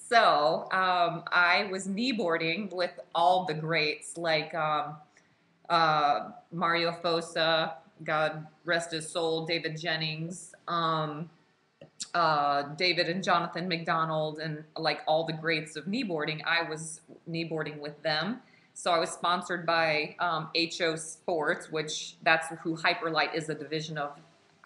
So I was kneeboarding with all the greats like Mario Fosa, God rest his soul, David Jennings, David and Jonathan McDonald, and like all the greats of kneeboarding. I was kneeboarding with them. So I was sponsored by HO Sports, which that's who Hyperlight is a division of.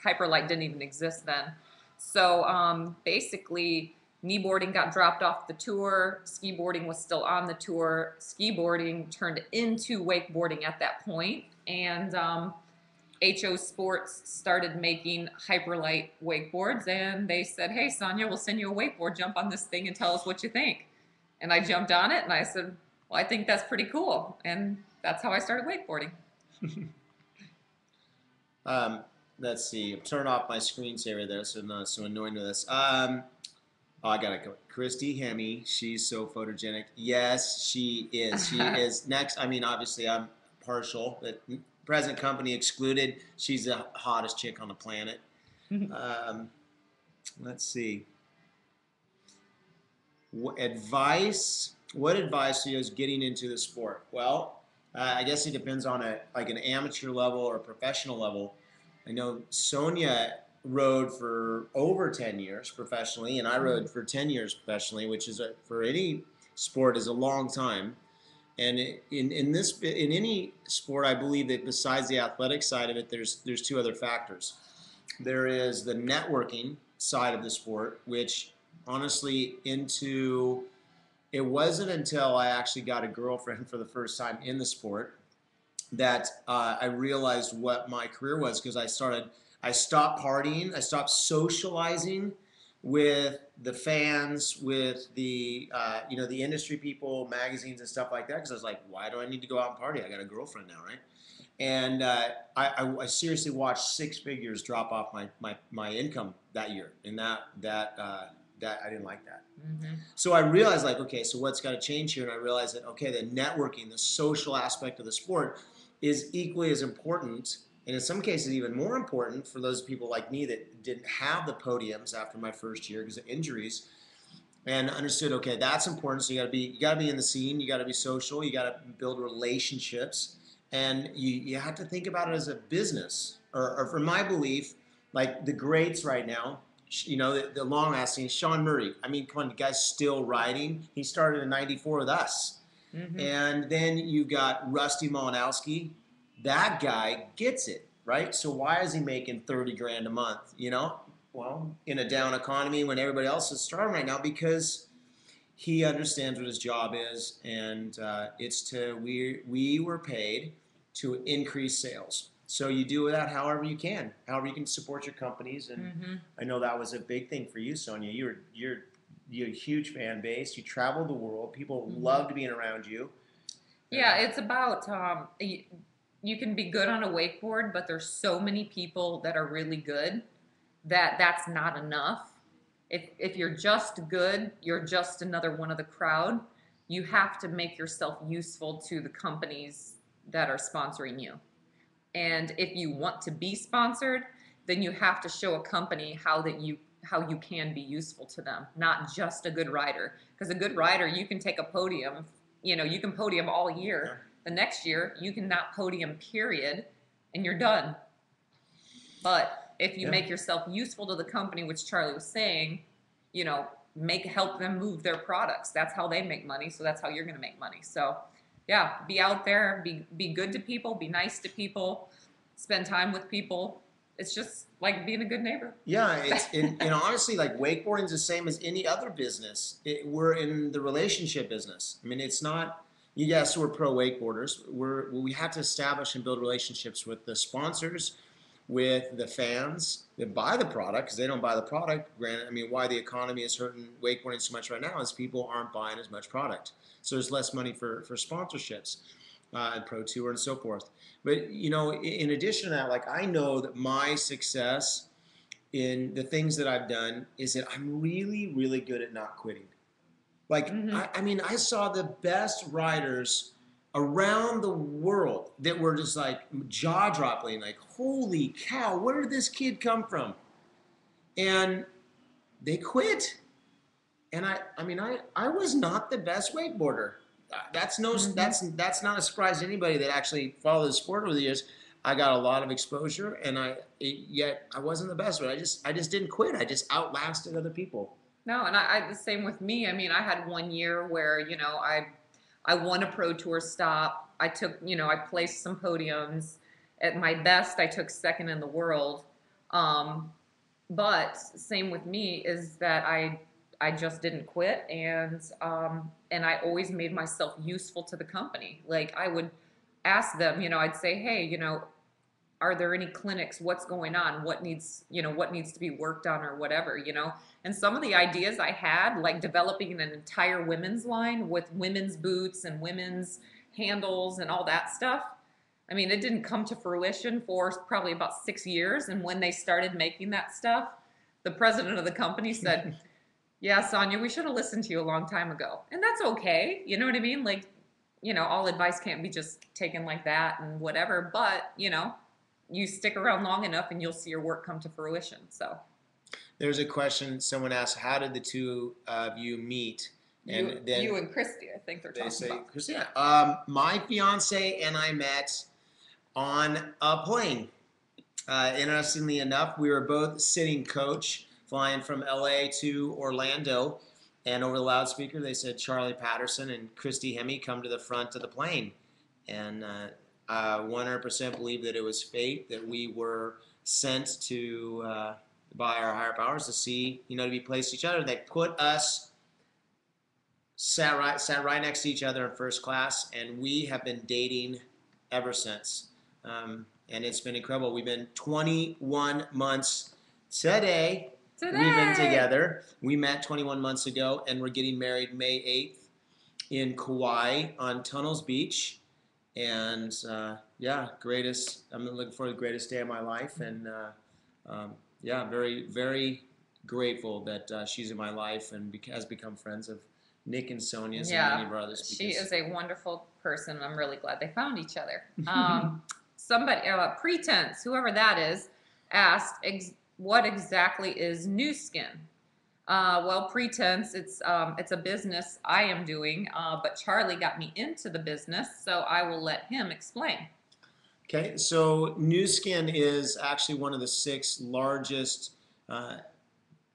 Hyperlight didn't even exist then. So basically, kneeboarding got dropped off the tour. Ski boarding was still on the tour. Ski boarding turned into wakeboarding at that point, and HO Sports started making hyperlight wakeboards, and they said, "Hey, Sonja, we'll send you a wakeboard. Jump on this thing and tell us what you think." And I jumped on it, and I said, "Well, I think that's pretty cool." And that's how I started wakeboarding. Let's see. I'm turning off my screensaver there, so I'm not so annoyed with this. Oh, I gotta go. Christy Hemme, she's so photogenic. Yes, she is. She is. Next, I mean, obviously, I'm partial, but present company excluded. She's the hottest chick on the planet. Let's see. What advice do you use getting into the sport? Well, I guess it depends on an amateur level or a professional level. I know Sonja rode for over 10 years professionally, and I rode for 10 years professionally, which is for any sport is a long time. And in any sport, I believe that besides the athletic side of it, there's two other factors. There is the networking side of the sport, which honestly it wasn't until I actually got a girlfriend for the first time in the sport that I realized what my career was, because I stopped partying, I stopped socializing with the fans, with the the industry people, magazines and stuff like that, because I was like, why do I need to go out and party? I got a girlfriend now, right? And I seriously watched 6 figures drop off my income that year, and that I didn't like that. So I realized, like, okay, so what's got to change here? And I realized that, okay, the networking, the social aspect of the sport is equally as important, and in some cases even more important for those people like me that didn't have the podiums after my first year because of injuries, and understood, okay, that's important. So you got to be in the scene, you got to be social, you got to build relationships, and you have to think about it as a business, or for my belief, like the greats right now. The long-lasting Sean Murray. I mean, come on, the guy's still riding. He started in '94 with us. And then you got Rusty Malinowski. That guy gets it, right? So why is he making 30 grand a month? Well, in a down economy when everybody else is starving right now, because he understands what his job is, and we were paid to increase sales. So you do that however you can support your companies, and I know that was a big thing for you, Sonja. You're a huge fan base. You travel the world. People loved being around you. Yeah, it's about you can be good on a wakeboard, but there's so many people that are really good that that's not enough. If you're just good, you're just another one of the crowd. You have to make yourself useful to the companies that are sponsoring you. And if you want to be sponsored, then you have to show a company how you can be useful to them, not just a good rider. Because a good rider, you can take a podium, you can podium all year. The next year, you can not podium, period, and you're done. But if you make yourself useful to the company, which Charley was saying, help them move their products. That's how they make money, so that's how you're going to make money. So yeah, be out there, be good to people, be nice to people, spend time with people. It's just like being a good neighbor. Yeah, and honestly, like, wakeboarding is the same as any other business. We're in the relationship business. I mean, it's not. Yes, we're pro wakeboarders. We have to establish and build relationships with the sponsors, with the fans that buy the product, because they don't buy the product. Granted, I mean, why the economy is hurting wakeboarding so much right now is people aren't buying as much product. So there's less money for sponsorships and Pro Tour and so forth. But, in addition to that, like, I know that my success in the things that I've done is that I'm really, really good at not quitting. Like, I mean, I saw the best riders around the world that were just like jaw-dropping, like, holy cow, where did this kid come from? And they quit. and I mean, I was not the best wakeboarder. Hmm. That's not a surprise to anybody that actually followed the sport over the years. I got a lot of exposure, and yet I wasn't the best, but I just didn't quit. I just outlasted other people. No, and the same with me. I mean, I had one year where, I won a pro tour stop. I took, I placed some podiums. At my best, I took second in the world. Um, but same with me is that I just didn't quit, and I always made myself useful to the company. Like I would ask them, I'd say, hey, are there any clinics? What's going on? What needs to be worked on or whatever. And some of the ideas I had, like developing an entire women's line with women's boots and women's handles and all that stuff. I mean, it didn't come to fruition for probably about 6 years. And when they started making that stuff, the president of the company said, yeah, Sonja, we should have listened to you a long time ago. And that's okay. You know what I mean? Like, all advice can't be just taken like that and whatever. But, you stick around long enough and you'll see your work come to fruition. So There's a question someone asked: how did the two of you meet? And then you and Christy, I think they're they talking say, about. Christina, my fiance and I met on a plane. Interestingly enough, we were both sitting coach flying from LA to Orlando. And over the loudspeaker, they said, Charley Patterson and Christy Hemme, come to the front of the plane. And 100% believe that it was fate, that we were sent to by our higher powers to see, to be placed each other. They put us, sat right next to each other in first class, and we have been dating ever since. And it's been incredible. We've been 21 months today. We've been Today. together. We met 21 months ago, and we're getting married May 8th in Kauai on Tunnels Beach. And yeah, greatest. I'm looking forward to the greatest day of my life. And yeah, very, very grateful that she's in my life and has become friends of Nick and Sonia's and many Yeah, of our others. she Because is a wonderful person. I'm really glad they found each other. Somebody, Pretense, whoever that is, asked, what exactly is New Skin? Well, Pretense, it's a business I am doing, but Charley got me into the business, so I will let him explain. Okay, so New Skin is actually one of the 6 largest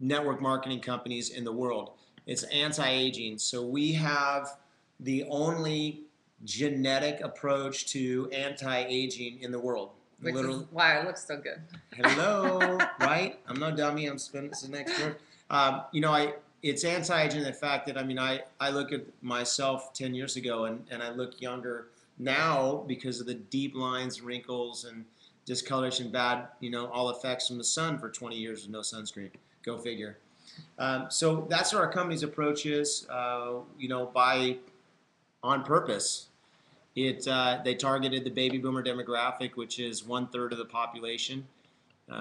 network marketing companies in the world. It's anti-aging. So we have the only genetic approach to anti-aging in the world. Which Literally, is why it looks so good. hello, right? I'm no dummy. I'm spending this next word. It's anti-aging in the fact that I look at myself 10 years ago and I look younger now because of the deep lines, wrinkles, and discoloration, bad, all effects from the sun for 20 years with no sunscreen. Go figure. So that's what our company's approach is. By on purpose. They targeted the baby boomer demographic, which is 1/3 of the population,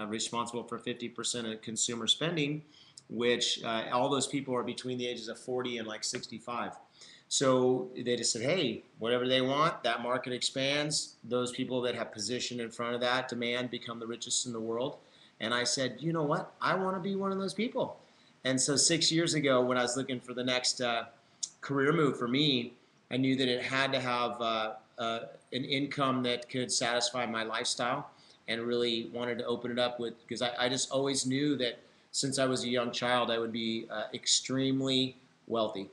responsible for 50% of consumer spending, which all those people are between the ages of 40 and like 65. So they just said, hey, whatever they want, that market expands. Those people that have position in front of that demand become the richest in the world. And I said, you know what? I want to be one of those people. And so 6 years ago, when I was looking for the next career move for me, I knew that it had to have an income that could satisfy my lifestyle, and really wanted to open it up with, because I just always knew that since I was a young child, I would be extremely wealthy.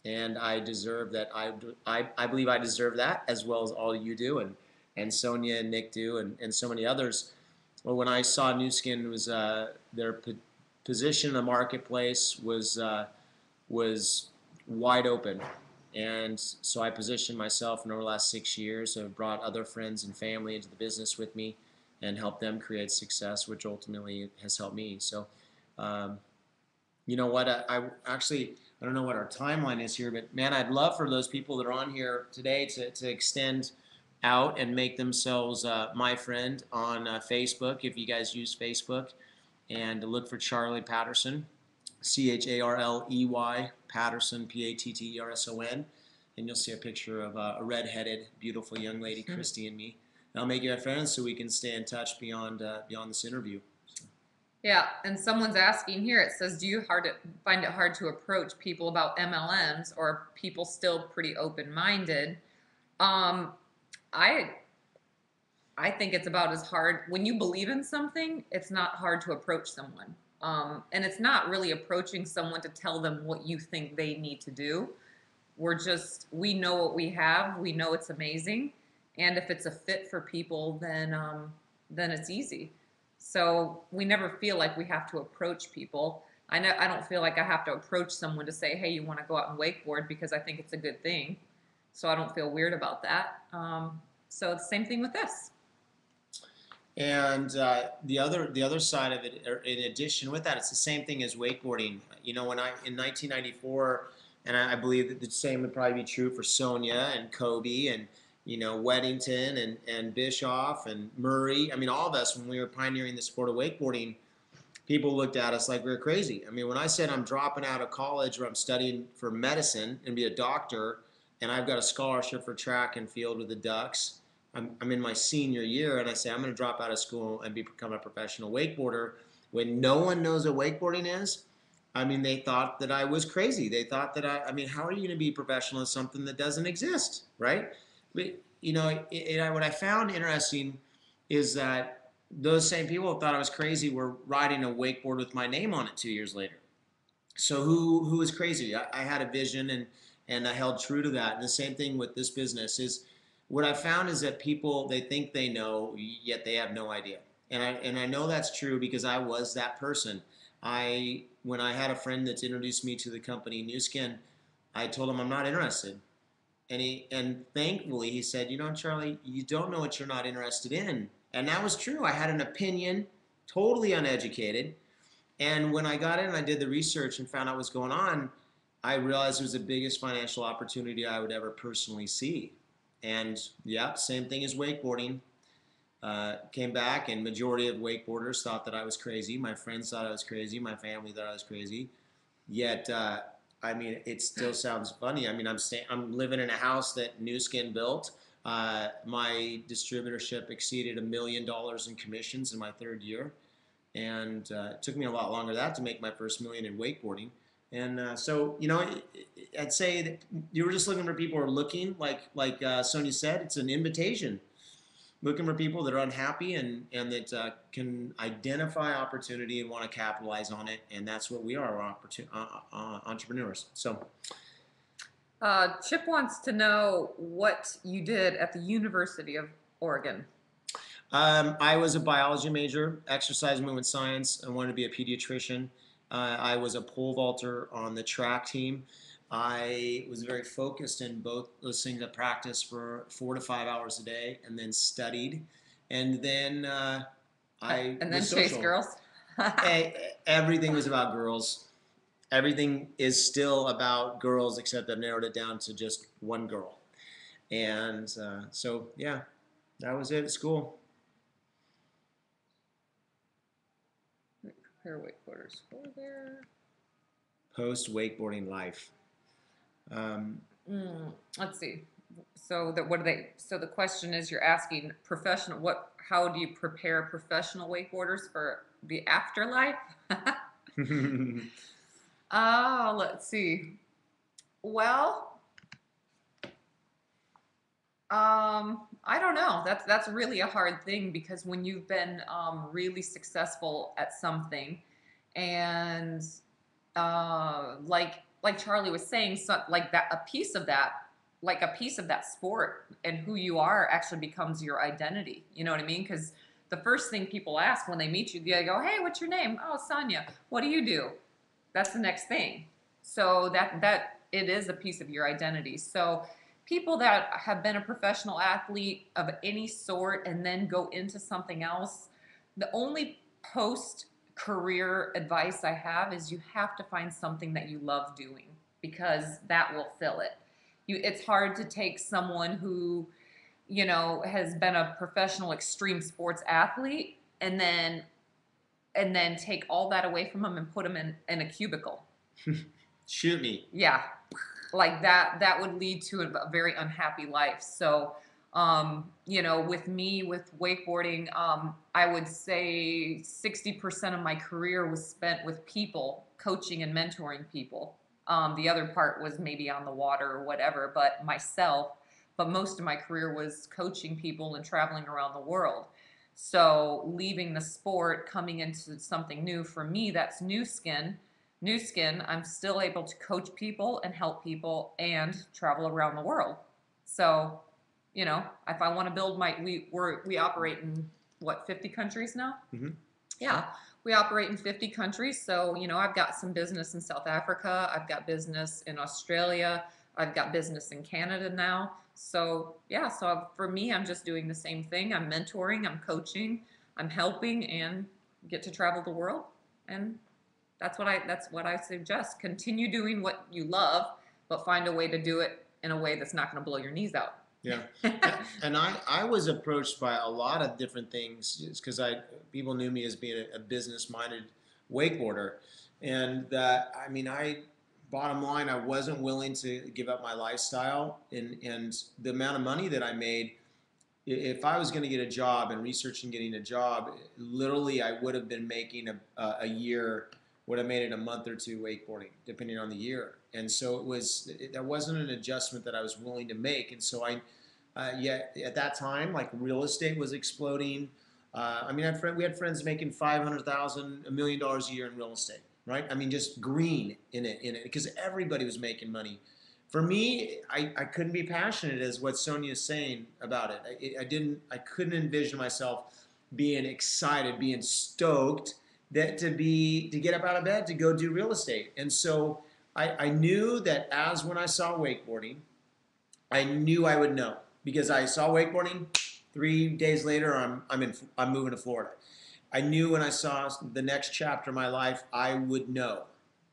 And I deserve that. I believe I deserve that as well as all you do, and Sonia and Nick do, and so many others. Well, when I saw New Skin was their position in the marketplace was wide open, and so I positioned myself, and over the last 6 years, I've brought other friends and family into the business with me, and helped them create success, which ultimately has helped me. So, you know what? I don't know what our timeline is here, but man, I'd love for those people that are on here today to extend out and make themselves my friend on Facebook, if you guys use Facebook, and to look for Charley Patterson, Charley Patterson, Patterson, and you'll see a picture of a redheaded, beautiful young lady, Christy, and me. And I'll make you my friends so we can stay in touch beyond this interview. So. Yeah, and someone's asking here, it says, do you find it hard to approach people about MLMs, or are people still pretty open-minded? Um, I I think it's about as hard when you believe in something, it's not hard to approach someone. And it's not really approaching someone to tell them what you think they need to do. We know what we have, we know it's amazing. And if it's a fit for people, then it's easy. So we never feel like we have to approach people. I don't feel like I have to approach someone to say, hey, you want to go out and wakeboard, because I think it's a good thing. So I don't feel weird about that. So it's the same thing with this. And the other side of it, in addition with that, it's the same thing as wakeboarding. You know, when I in 1994, and I believe that the same would probably be true for Sonja and Kobe and Weddington and Bischoff and Murray. I mean, all of us when we were pioneering the sport of wakeboarding, people looked at us like we were crazy. I mean, when I said I'm dropping out of college or I'm studying for medicine and be a doctor, and I've got a scholarship for track and field with the Ducks. I'm in my senior year, and I say I'm going to drop out of school and become a professional wakeboarder. When no one knows what wakeboarding is, I mean, they thought that I was crazy. They thought that I mean, how are you going to be professional in something that doesn't exist, right? But, what I found interesting is that those same people who thought I was crazy were riding a wakeboard with my name on it 2 years later. So who was crazy? I had a vision, and I held true to that. And the same thing with this business is what I found is that people, they think they know, yet they have no idea. And I know that's true because I was that person. When I had a friend that's introduced me to the company New Skin, I told him I'm not interested. And thankfully he said, Charlie, you don't know what you're not interested in. And that was true. I had an opinion, totally uneducated. And when I got in and I did the research and found out what was going on, I realized it was the biggest financial opportunity I would ever personally see. And yeah, same thing as wakeboarding. Came back, and majority of wakeboarders thought that I was crazy. My friends thought I was crazy. My family thought I was crazy. Yet, I mean, it still sounds funny. I mean, I'm living in a house that New Skin built. My distributorship exceeded $1 million in commissions in my third year, and it took me a lot longer than that to make my first million in wakeboarding. And so, I'd say that you were just looking for people who are looking, like Sonja said, it's an invitation. Looking for people that are unhappy and that can identify opportunity and want to capitalize on it. And that's what we are, entrepreneurs. So, Chip wants to know what you did at the University of Oregon. I was a biology major, exercise movement science. I wanted to be a pediatrician. I was a pole vaulter on the track team. I was very focused in both those things. I practiced for 4 to 5 hours a day and then studied. And then I and then was chase social. girls. Everything was about girls. Everything is still about girls, except I've narrowed it down to just one girl. And so, yeah, that was it at school. Prepare wakeboarders for their Post wakeboarding life. Let's see. So the question is, you're asking how do you prepare professional wakeboarders for the afterlife? Let's see. Well, I don't know. That's really a hard thing, because when you've been really successful at something, and like Charlie was saying, so, like that, a piece of that sport and who you are actually becomes your identity. You know what I mean? Because the first thing people ask when they meet you, they go, "Hey, what's your name?" "Oh, Sonja." "What do you do?" That's the next thing. So that it is a piece of your identity. So people that have been a professional athlete of any sort and then go into something else, the only post career advice I have is you have to find something that you love doing, because that will fill it. It's hard to take someone who, has been a professional extreme sports athlete and then take all that away from them and put them in a cubicle. Shoot me. Yeah. Like that would lead to a very unhappy life. So You know, with me, with wakeboarding, I would say 60% of my career was spent with people, coaching and mentoring people. The other part was maybe on the water or whatever, but myself. But most of my career was coaching people and traveling around the world. So leaving the sport, coming into something new for me, that's new skin. New skin, I'm still able to coach people and help people and travel around the world. So, you know, if I want to build we operate in what, 50 countries now? Hmm. Yeah, we operate in 50 countries. So, you know, I've got some business in South Africa, I've got business in Australia, I've got business in Canada now. So, yeah, so for me, I'm just doing the same thing. I'm mentoring, I'm coaching, I'm helping, and get to travel the world. And that's what I suggest. Continue doing what you love, but find a way to do it in a way that's not going to blow your knees out. Yeah, and I was approached by a lot of different things because people knew me as being a business minded wakeboarder, and that I mean bottom line, I wasn't willing to give up my lifestyle and the amount of money that I made. If I was going to get a job and researching getting a job, literally I would have been making a year, would have made it a month or two wakeboarding, depending on the year. And so that wasn't an adjustment that I was willing to make. And so yet at that time, like real estate was exploding. I mean, we had friends making $500,000, $1 million a year in real estate, right? I mean, just green in it, because everybody was making money. For me, I couldn't be passionate as what Sonja is saying about it. I couldn't envision myself being excited, being stoked to get up out of bed to go do real estate. And so I knew that as when I saw wakeboarding, I knew I would know because I saw wakeboarding. 3 days later, I'm moving to Florida. I knew when I saw the next chapter of my life, I would know.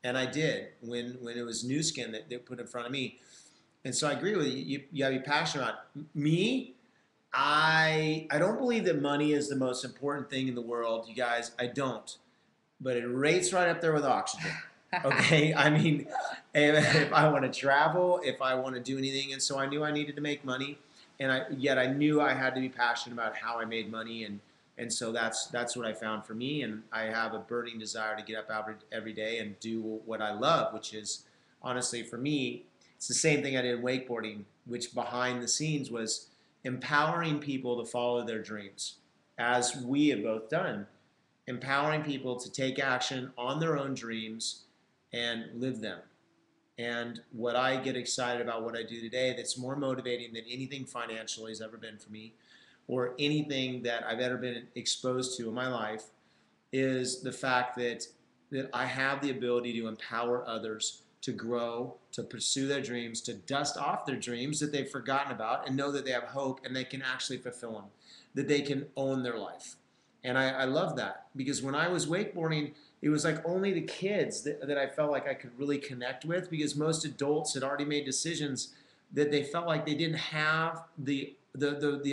And I did when it was new skin that they put in front of me. And so I agree with you. You gotta be passionate about it. Me, I don't believe that money is the most important thing in the world, you guys. I don't. But it rates right up there with oxygen. Okay? I mean, if I want to travel, if I want to do anything, and so I knew I needed to make money, and yet I knew I had to be passionate about how I made money, and so that's what I found for me, and I have a burning desire to get up every day and do what I love, which is honestly for me, it's the same thing I did in wakeboarding, which behind the scenes was empowering people to follow their dreams, as we have both done, empowering people to take action on their own dreams and live them. And what I get excited about what I do today that's more motivating than anything financially has ever been for me or anything that I've ever been exposed to in my life is the fact that I have the ability to empower others to grow, to pursue their dreams, to dust off their dreams that they've forgotten about and know that they have hope and they can actually fulfill them, that they can own their life. And I love that because when I was wakeboarding, it was like only the kids that I felt like I could really connect with because most adults had already made decisions that they felt like they didn't have the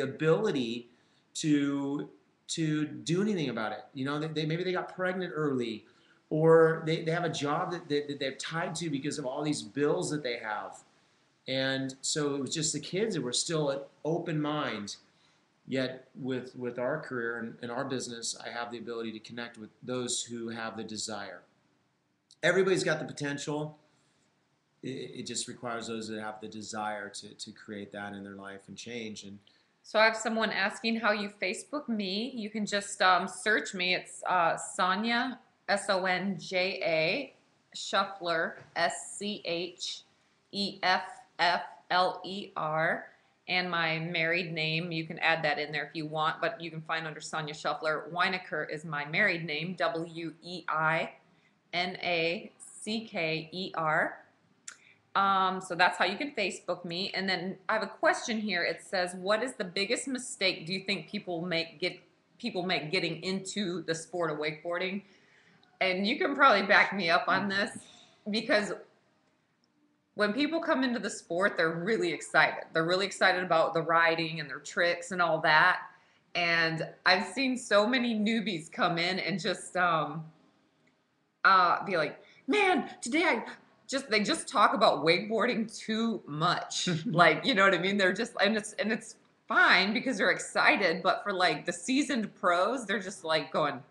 ability to do anything about it. You know, maybe they got pregnant early or they have a job that they're tied to because of all these bills that they have. And so it was just the kids that were still at open mind. Yet with our career and our business, I have the ability to connect with those who have the desire. Everybody's got the potential. It just requires those that have the desire to create that in their life and change. And So I have someone asking how you Facebook me. You can just search me. It's Sonja, Sonja, Scheffler, Scheffler, and my married name. You can add that in there if you want, but you can find under Sonja Scheffler. Weinacker is my married name, Weinacker. So that's how you can Facebook me. And then I have a question here. It says, what is the biggest mistake do you think people make getting into the sport of wakeboarding? And you can probably back me up on this because when people come into the sport, they're really excited. They're really excited about the riding and their tricks and all that. And I've seen so many newbies come in and just be like, man, today they just talk about wakeboarding too much. Like, you know what I mean? They're just, and it's fine because they're excited, but for like the seasoned pros, they're just like going,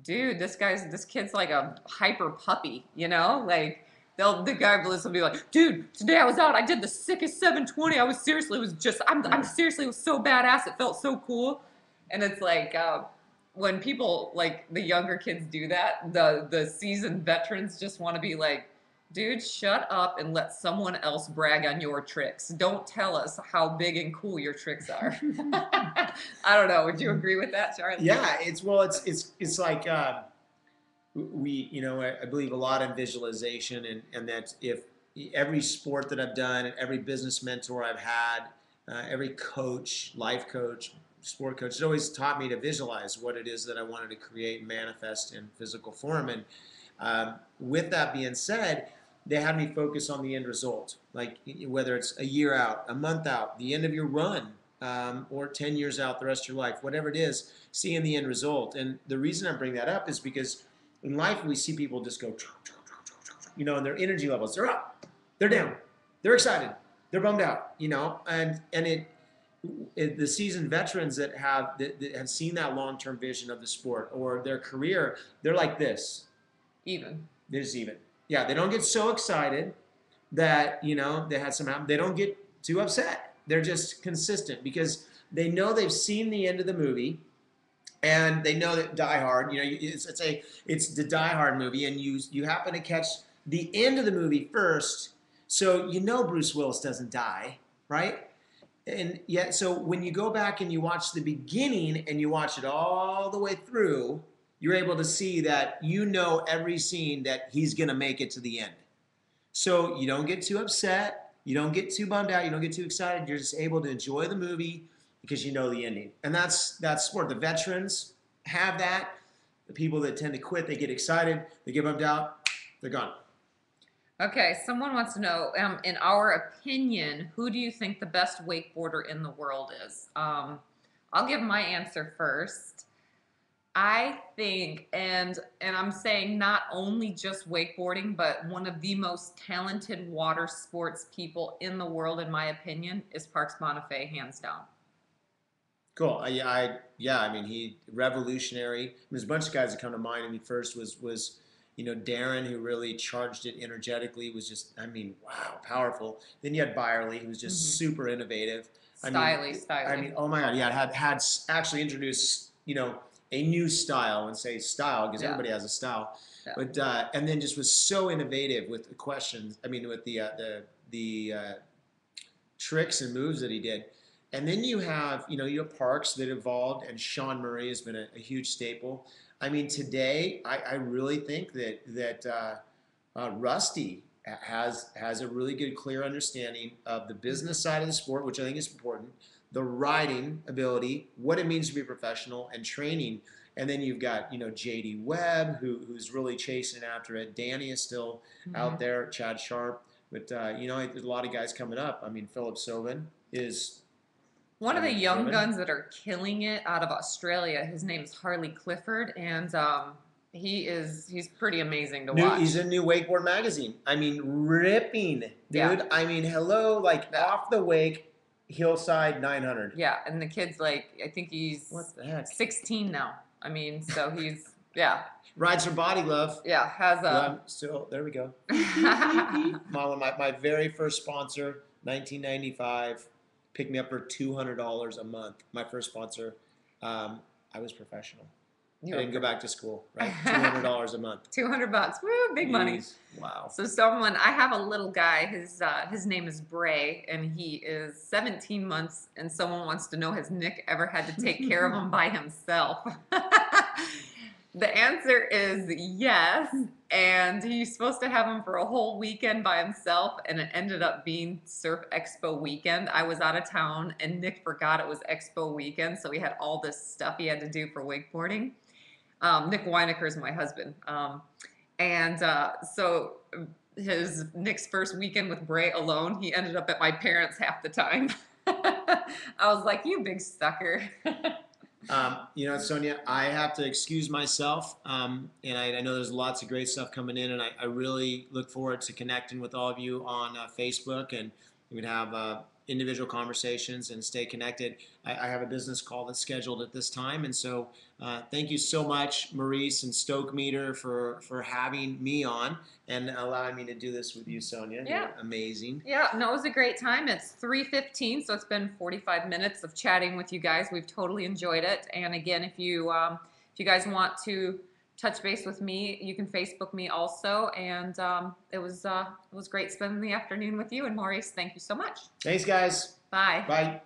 dude, this kid's like a hyper puppy, you know? Like the guy will be like, dude, today I was out, I did the sickest 720. I'm seriously, it was so badass, it felt so cool. And it's like when people like the younger kids do that, the seasoned veterans just want to be like, dude, shut up and let someone else brag on your tricks. Don't tell us how big and cool your tricks are. I don't know. Would you agree with that, Charlie? Yeah, it's like we, I believe a lot in visualization, and that if every sport that I've done, every business mentor I've had, every coach, life coach, sport coach, has always taught me to visualize what it is that I wanted to create and manifest in physical form. And with that being said, they had me focus on the end result, like whether it's a year out, a month out, the end of your run, or 10 years out, the rest of your life, whatever it is, seeing the end result. And the reason I bring that up is because in life we see people just go, and their energy levels, they're up, they're down, they're excited, they're bummed out, and the seasoned veterans that have seen that long-term vision of the sport or their career, they're like this. Even. There's even. Yeah, they don't get so excited that, they had some happen. They don't get too upset. They're just consistent because they know they've seen the end of the movie, and they know that Die Hard, it's the Die Hard movie, and you happen to catch the end of the movie first, so Bruce Willis doesn't die, right? And yet, so when you go back and you watch the beginning and you watch it all the way through, you're able to see that every scene that he's going to make it to the end. So you don't get too upset. You don't get too bummed out. You don't get too excited. You're just able to enjoy the movie because you know the ending. And that's sport. The veterans have that. The people that tend to quit, they get excited. They get bummed out. They're gone. Okay, someone wants to know, in our opinion, who do you think the best wakeboarder in the world is? I'll give my answer first. I think, and I'm saying not only just wakeboarding, but one of the most talented water sports people in the world, in my opinion, is Parks Bonifay, hands down. Cool. He revolutionary. There's a bunch of guys that come to mind. First was Darren, who really charged it energetically, was just, wow, powerful. Then you had Byerly, who was just super innovative. Styly. Oh my God, yeah, had actually introduced, a new style, and say style because everybody has a style, but and then just was so innovative with the questions. With the tricks and moves that he did. And then you have Parks that evolved, and Sean Murray has been a huge staple. Today I really think that Rusty has a really good, clear understanding of the business side of the sport, which I think is important, the riding ability, what it means to be a professional, and training. And then you've got, JD Webb, who's really chasing after it. Danny is still out there, Chad Sharp. But, there's a lot of guys coming up. Philip Sovin is one of the young guns that are killing it out of Australia. His name is Harley Clifford, and he's pretty amazing to watch. He's in New Wakeboard magazine. Ripping, dude. Yeah. Hello, off the wake. Hillside 900. Yeah, and the kid's I think he's what the heck, 16 now. So he's rides her body glove. Yeah, has a. Still there we go. my very first sponsor, 1995, picked me up for $200 a month. My first sponsor. I was professional. I didn't go back to school, right? $200 a month. $200, woo, big money. Wow. So I have a little guy. His name is Bray, and he is 17 months. And someone wants to know, has Nick ever had to take care of him by himself? The answer is yes. And he's supposed to have him for a whole weekend by himself, and it ended up being Surf Expo weekend. I was out of town, and Nick forgot it was Expo weekend, so he had all this stuff he had to do for wakeboarding. Nick Weinecker is my husband. So Nick's first weekend with Bray alone, he ended up at my parents' half the time. I was like, you big sucker. Sonja, I have to excuse myself. And I know there's lots of great stuff coming in, and I really look forward to connecting with all of you on Facebook, and we would have individual conversations and stay connected. I have a business call that's scheduled at this time, and so thank you so much, Maurice and Stoke Meter, for having me on and allowing me to do this with you, Sonja. Yeah. You're amazing. Yeah, no, it was a great time. It's 3:15, so it's been 45 minutes of chatting with you guys. We've totally enjoyed it. And again, if you guys want to touch base with me, you can Facebook me also. And it was great spending the afternoon with you. And Maurice, thank you so much. Thanks, guys. Bye. Bye.